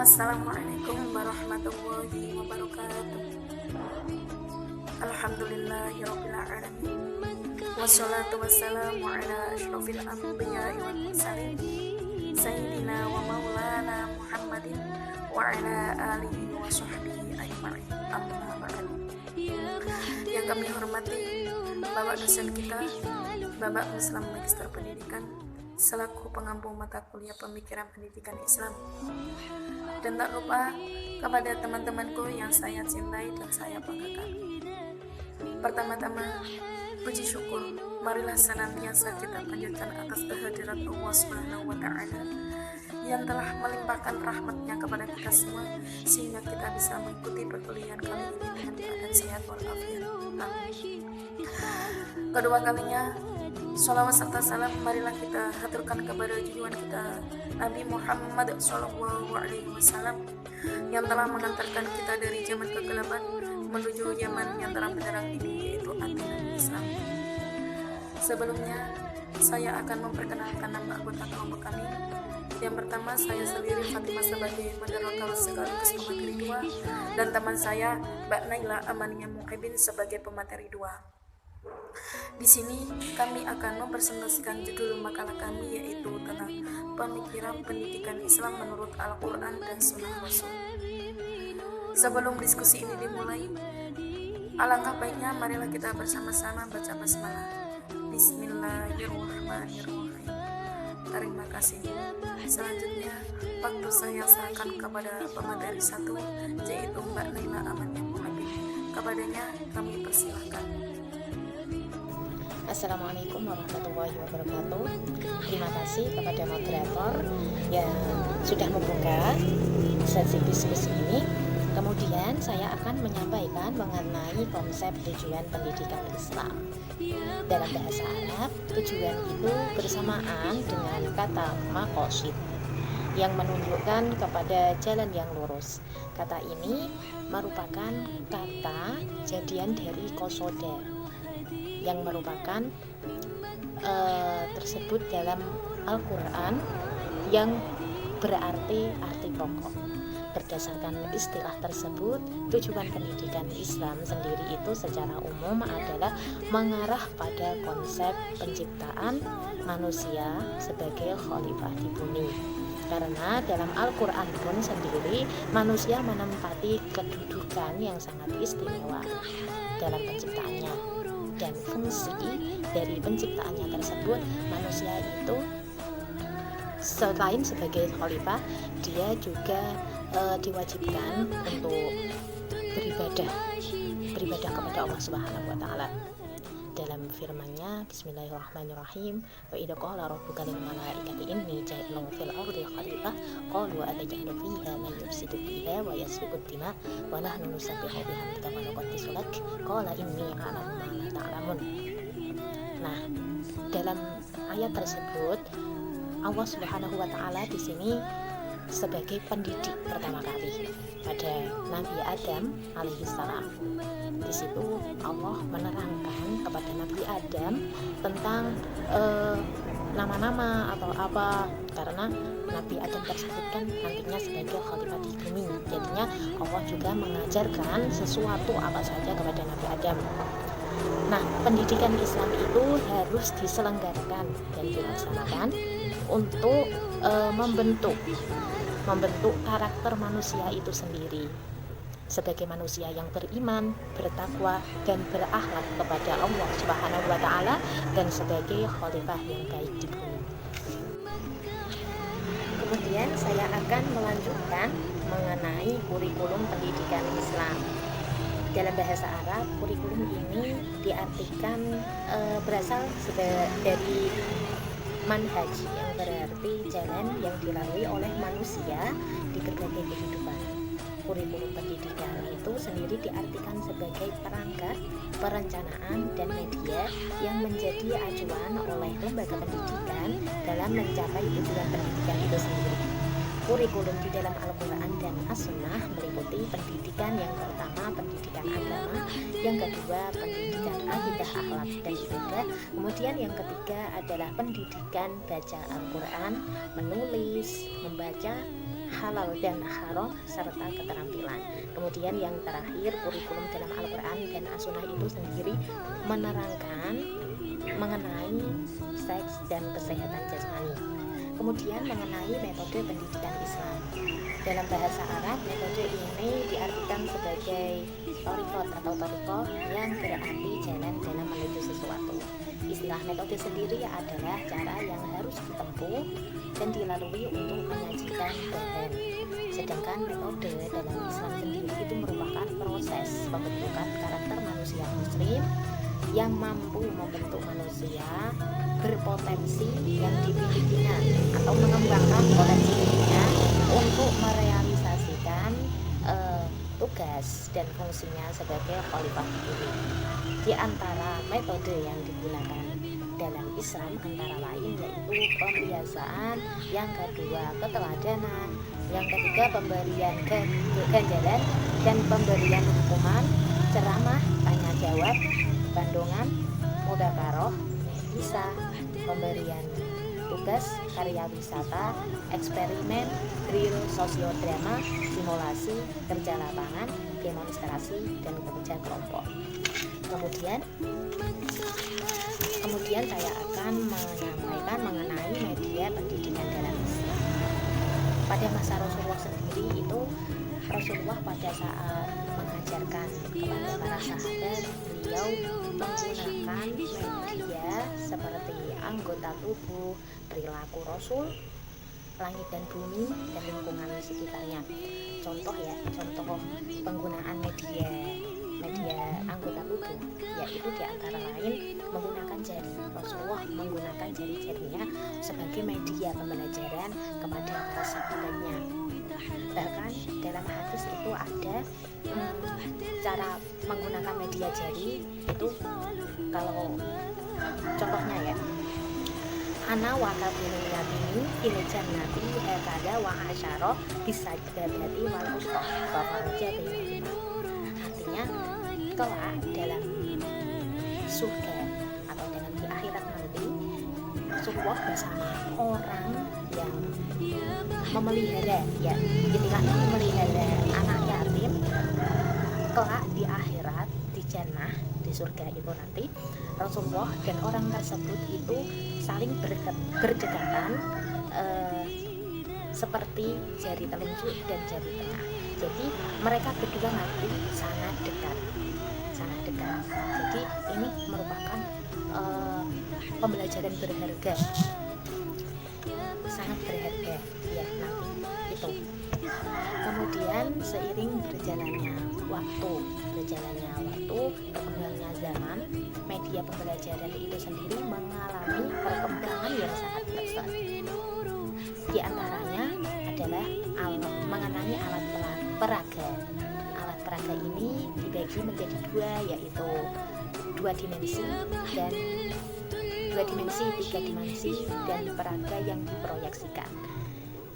Assalamualaikum warahmatullahi wabarakatuh. Alhamdulillahirabbil alamin. Wassalatu wassalamu ala asyrofil anbiya'i wal mursalin sayyidina wa maulana Muhammadin wa ala alihi wa sahbihi ajma'in. Amma ba'd. Yang kami hormati Bapak dosen kita, Bapak Muslim Magister Pendidikan selaku pengampu mata kuliah Pemikiran Pendidikan Islam. Dan tak lupa kepada teman-temanku yang saya cintai dan saya banggakan. Pertama-tama, puji syukur marilah senantiasa kita panjatkan atas kehadirat Allah Subhanahu wa Ta'ala yang telah melimpahkan rahmatnya kepada kita semua sehingga kita bisa mengikuti perkuliahan kali ini dengan keadaan sehat walafiat. Amin. Kedua kalinya, sholawat serta salam marilah kita haturkan kepada junjungan kita Nabi Muhammad SAW yang telah mengantarkan kita dari zaman kegelapan menuju zaman yang terang benderang ini, yaitu agama Islam. Sebelumnya, saya akan memperkenalkan nama anggota kelompok kami. Yang pertama, saya sendiri Fatimah sebagai moderator sekaligus pemateri 2 dan teman saya Mbak Naila Amania Muhibin sebagai pemateri 2. Di sini kami akan mempresentasikan judul makalah kami, yaitu tentang pemikiran pendidikan Islam menurut Al-Quran dan Sunnah Rasul. Sebelum diskusi ini dimulai, alangkah baiknya marilah kita bersama-sama baca basmalah. Bismillahirrahmanirrahim. Terima kasih. Selanjutnya, waktu saya serahkan kepada pemateri 1, yaitu Mbak Naila Amania Muhibin. Kepadanya kami persilahkan. Assalamualaikum warahmatullahi wabarakatuh. Terima kasih kepada moderator yang sudah membuka sesi diskusi ini. Kemudian saya akan menyampaikan mengenai konsep tujuan pendidikan Islam. Dalam bahasa Arab, tujuan itu bersamaan dengan kata maqasid yang menunjukkan kepada jalan yang lurus. Kata ini merupakan kata jadian dari qasoda yang merupakan tersebut dalam Al-Quran yang berarti arti pokok. Berdasarkan istilah tersebut, tujuan pendidikan Islam sendiri itu secara umum adalah mengarah pada konsep penciptaan manusia sebagai khalifah di bumi. Karena dalam Al-Quran pun sendiri manusia menempati kedudukan yang sangat istimewa dalam penciptaannya. Dan fungsi dari penciptaannya tersebut, manusia itu selain sebagai khalifah, dia juga diwajibkan untuk beribadah kepada Allah Subhanahu wa Ta'ala. Dalam firman-Nya, Bismillahirrahmanirrahim, wa idza qala rabbuka lil malaikati inni ja'ilun fil ardi khalifah qalu ataj'alu fiha man yufsidu fiha wa yasfiku ad-dima wa nahnu nusabbihu bihamdika wa nuqaddisu lak qala inni a'lamu ma la ta'lamun. Nah, dalam ayat tersebut Allah Subhanahu wa Ta'ala di sini sebagai pendidik pertama kali pada Nabi Adam alaihissalam. Di situ Allah menerangkan kepada Nabi Adam tentang nama-nama atau apa, karena Nabi Adam tersebut kan nantinya sebagai khalifah di bumi. Jadinya Allah juga mengajarkan sesuatu apa saja kepada Nabi Adam. Nah, pendidikan Islam itu harus diselenggarakan dan dilaksanakan untuk membentuk karakter manusia itu sendiri sebagai manusia yang beriman, bertakwa, dan berakhlak kepada Allah Subhanahu wa Ta'ala dan sebagai khalifah yang baik di bumi. Kemudian saya akan melanjutkan mengenai kurikulum pendidikan Islam. Dalam bahasa Arab, kurikulum ini diartikan berasal dari manhaj yang berarti jalan yang dilalui oleh manusia di berbagai kehidupan. Kurikulum pendidikan itu sendiri diartikan sebagai perangkat, perencanaan, dan media yang menjadi acuan oleh lembaga pendidikan dalam mencapai tujuan pendidikan itu sendiri. Kurikulum di dalam Al-Quran dan As-Sunnah meliputi pendidikan yang pertama pendidikan agama, yang kedua pendidikan akidah, akhlak, dan ibadah, kemudian yang ketiga adalah pendidikan baca Al-Quran, menulis, membaca, halal dan haram serta keterampilan. Kemudian yang terakhir, kurikulum dalam Al-Quran dan As-Sunnah itu sendiri menerangkan mengenai seks dan kesehatan jasmani. Kemudian mengenai metode pendidikan Islam. Dalam bahasa Arab, metode ini diartikan sebagai torikot atau torikoh yang berarti jalan dalam menuju sesuatu. Istilah metode sendiri adalah cara yang harus ditempuh dan dilalui untuk menyajikan bahan. Sedangkan metode dalam Islam sendiri itu merupakan proses pembentukan karakter manusia muslim yang mampu membentuk manusia berpotensi yang dimilikinya atau mengembangkan potensi dirinya untuk merealisasikan tugas dan fungsinya sebagai khalifah diri. Di antara metode yang digunakan dalam Islam antara lain yaitu pembiasaan, yang kedua keteladanan, yang ketiga pemberian ganjaran dan pemberian hukuman, ceramah, tanya jawab, bandongan, mudzakarah, bisa pemberian tugas, karya wisata, eksperimen, drill, sosiodrama, simulasi, kerja lapangan, demonstrasi, dan kerja kelompok. Kemudian saya akan menyampaikan mengenai media pendidikan dalam Islam. Pada masa Rasulullah sendiri itu, Rasulullah pada saat mengajarkan kepada para sahabat, beliau menggunakan media seperti anggota tubuh, perilaku Rasul, langit dan bumi, dan lingkungan sekitarnya. Contoh penggunaan media anggota tubuh, yaitu diantara lain menggunakan jari. Rasulullah menggunakan jari-jarinya sebagai media pembelajaran kepada para sahabatnya. Bahkan dalam hadis itu ada cara menggunakan media jari itu, kalau contohnya ya, ana wa kabunul yatimi fil jannati hakada wa asyara bisajadati wal usta wa faraja bainahuma. Artinya kelak dalam surga atau dalam di akhirat nanti, Rasulullah bersama orang yang memelihara, ya istilahnya memelihara anak yatim, kelak di akhirat, di jannah, di surga itu nanti Rasulullah dan orang tersebut itu saling berdekatan seperti jari telunjuk dan jari tengah. Jadi mereka berdua nanti sangat dekat. Jadi ini merupakan pembelajaran berharga, sangat berharga ya nanti itu. Kemudian seiring berjalannya waktu, berkembangnya zaman, media pembelajaran itu sendiri mengalami perkembangan yang sangat pesat. Di antaranya adalah mengenai alat peraga. Alat peraga ini dibagi menjadi dua, yaitu 2 dimensi, 3 dimensi, dan peraga yang diproyeksikan.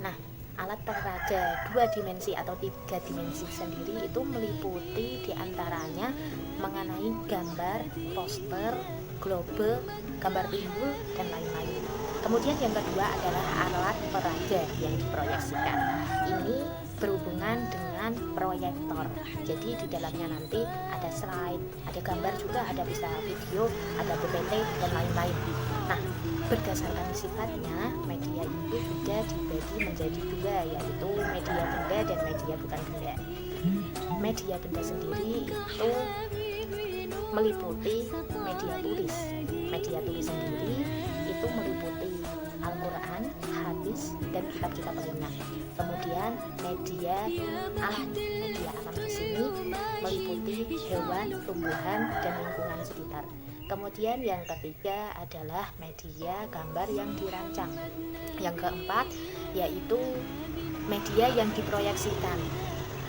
Nah, alat peraga 2 dimensi atau 3 dimensi sendiri itu meliputi diantaranya mengenai gambar, poster, globe, gambar timbul, dan lain-lain. Kemudian yang kedua adalah alat peraga yang diproyeksikan. Ini berhubungan dengan proyektor. Jadi di dalamnya nanti ada slide, ada gambar juga, ada bisa video, ada PPT, dan lain-lain. Nah, berdasarkan sifatnya, media itu juga dibagi menjadi dua, yaitu media benda dan media bukan benda. Media benda sendiri itu meliputi media tulis. Media tulis sendiri itu meliputi Al-Quran, hadis, dan kitab-kitab lainnya. Kemudian media alam di sini meliputi hewan, tumbuhan, dan lingkungan sekitar. Kemudian yang ketiga adalah media gambar yang dirancang. Yang keempat yaitu media yang diproyeksikan,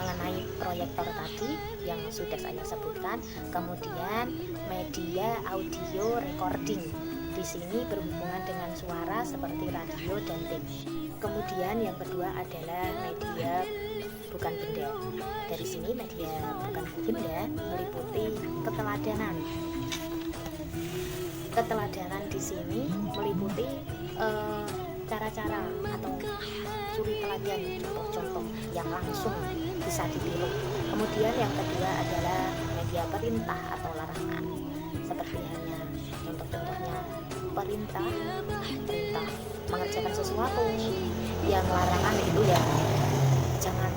mengenai proyektor tadi yang sudah saya sebutkan. Kemudian media audio recording, di sini berhubungan dengan suara seperti radio dan TV. Kemudian yang kedua adalah media bukan benda. Dari sini media bukan benda meliputi keteladanan. Keteladanan di sini meliputi cara-cara atau suri teladan, contoh-contoh yang langsung bisa ditiru. Kemudian yang kedua adalah media perintah atau larangan, seperti halnya contoh-contohnya perintah mengerjakan sesuatu. Yang larangan itu ya jangan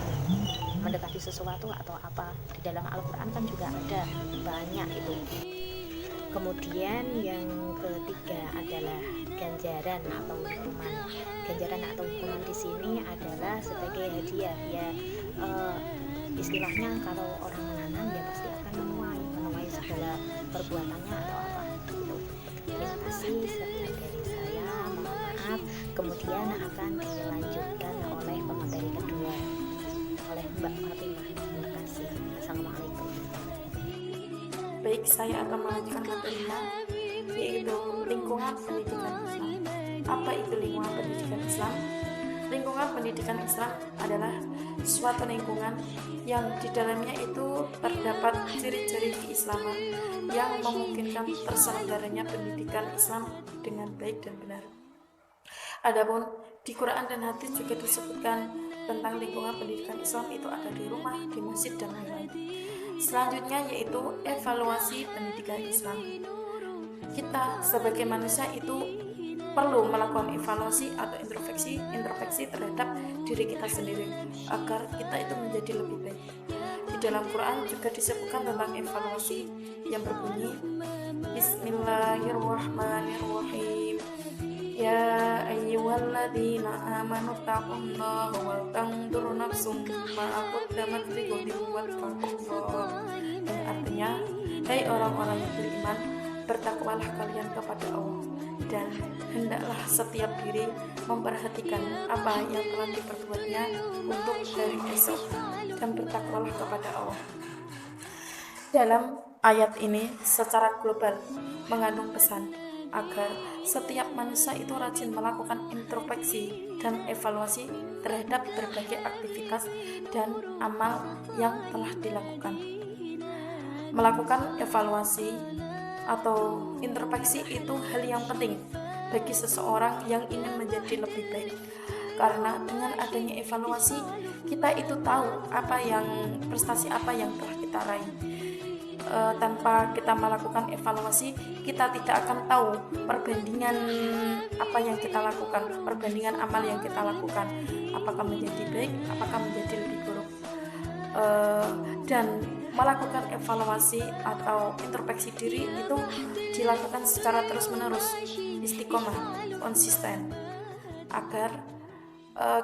mendekati sesuatu atau apa. Di dalam Al-Quran kan juga ada banyak itu. Kemudian yang ketiga adalah ganjaran atau hukuman. Ganjaran atau hukuman di sini adalah sebagai hadiah ya, istilahnya kalau orang menanam ya pasti akan menuai segala perbuatannya atau apa gitu. Terima kasih, sekian dari saya, mohon maaf. Kemudian akan dilanjutkan oleh pemateri kedua oleh Mbak Fatimah. Terima kasih. Assalamualaikum. Baik, saya akan melanjutkan materinya, yaitu lingkungan pendidikan Islam. Apa itu lingkungan pendidikan Islam? Lingkungan pendidikan Islam adalah suatu lingkungan yang di dalamnya itu terdapat ciri-ciri keislaman yang memungkinkan terselenggaranya pendidikan Islam dengan baik dan benar. Adapun di Quran dan hadis juga disebutkan tentang lingkungan pendidikan Islam itu ada di rumah, di masjid, dan lain-lain. Selanjutnya yaitu evaluasi pendidikan Islam. Kita sebagai manusia itu perlu melakukan evaluasi atau introspeksi terhadap diri kita sendiri agar kita itu menjadi lebih baik. Di dalam Quran juga disebutkan tentang evaluasi yang berbunyi Bismillahirrahmanirrahim. Ya ayyuhalladzina amanu taqullaha wal tanzur nafsum ma qaddamat lighadin wattaqullah. Yang artinya, hai orang-orang yang beriman, bertakwalah kalian kepada Allah dan hendaklah setiap diri memperhatikan apa yang telah diperbuatnya untuk hari esok, dan bertakwalah kepada Allah. Dalam ayat ini secara global mengandung pesan agar setiap manusia itu rajin melakukan introspeksi dan evaluasi terhadap berbagai aktivitas dan amal yang telah dilakukan. Melakukan evaluasi atau introspeksi itu hal yang penting bagi seseorang yang ingin menjadi lebih baik, karena dengan adanya evaluasi kita itu tahu prestasi apa yang telah kita raih. Tanpa kita melakukan evaluasi, kita tidak akan tahu perbandingan apa yang kita lakukan, perbandingan amal yang kita lakukan, apakah menjadi baik, apakah menjadi lebih buruk. Dan melakukan evaluasi atau introspeksi diri itu dilakukan secara terus-menerus, istiqomah, konsisten, agar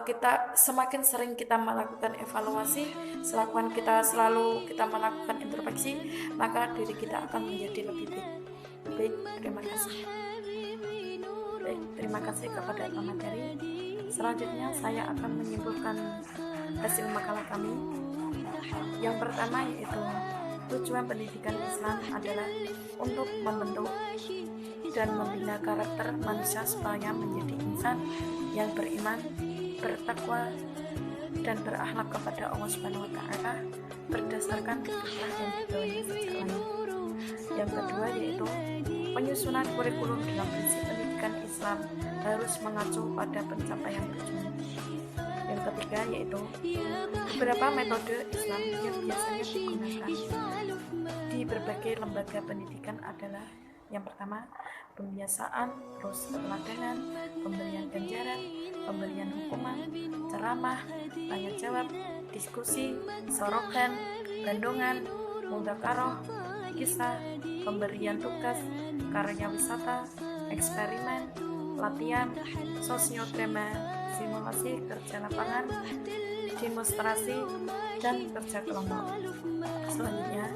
kita semakin sering kita melakukan evaluasi, selalu kita melakukan introspeksi, maka diri kita akan menjadi lebih baik. Baik, terima kasih. Baik, terima kasih kepada pemateri. Selanjutnya saya akan menyimpulkan hasil makalah kami. Yang pertama yaitu tujuan pendidikan Islam adalah untuk membentuk dan membina karakter manusia supaya menjadi insan yang beriman, bertakwa, dan berakhlak kepada Allah Subhanahu wa Ta'ala berdasarkan fitrah yang dibawanya sejak lahir. Yang kedua yaitu penyusunan kurikulum dalam prinsip pendidikan Islam harus mengacu pada pencapaian tujuan. Yang ketiga yaitu beberapa metode Islam yang biasanya digunakan di berbagai lembaga pendidikan adalah: yang pertama, pembiasaan, terus keteladanan, pemberian ganjaran, pemberian hukuman, ceramah, tanya jawab, diskusi, sorogan, bandongan, mudzakarah, kisah, pemberian tugas, karya wisata, eksperimen, latihan, sosiodrama, simulasi kerja lapangan, demonstrasi, dan kerja kelompok. Selanjutnya,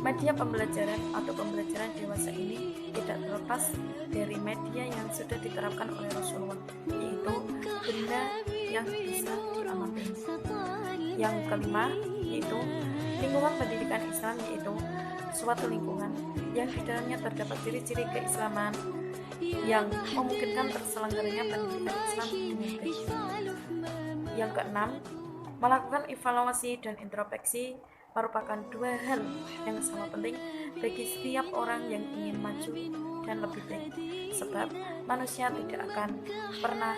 media pembelajaran atau pembelajaran dewasa ini tidak terlepas dari media yang sudah diterapkan oleh Rasulullah, yaitu benda yang bisa diamati. Yang kelima yaitu lingkungan pendidikan Islam, yaitu suatu lingkungan yang di dalamnya terdapat ciri-ciri keislaman yang memungkinkan terselenggaranya pendidikan Islam dengan baik. Yang keenam, melakukan evaluasi dan introspeksi merupakan dua hal yang sama penting bagi setiap orang yang ingin maju dan lebih baik, sebab manusia tidak akan pernah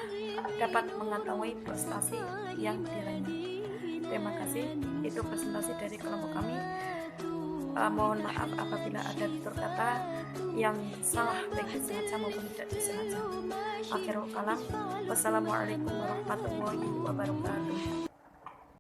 dapat mengetahui prestasi yang diraihnya. Terima kasih, itu presentasi dari kelompok kami. Mohon maaf apabila ada tutur kata yang salah baik disengaja maupun tidak disengaja. Akhirul kalam, wassalamualaikum warahmatullahi wabarakatuh.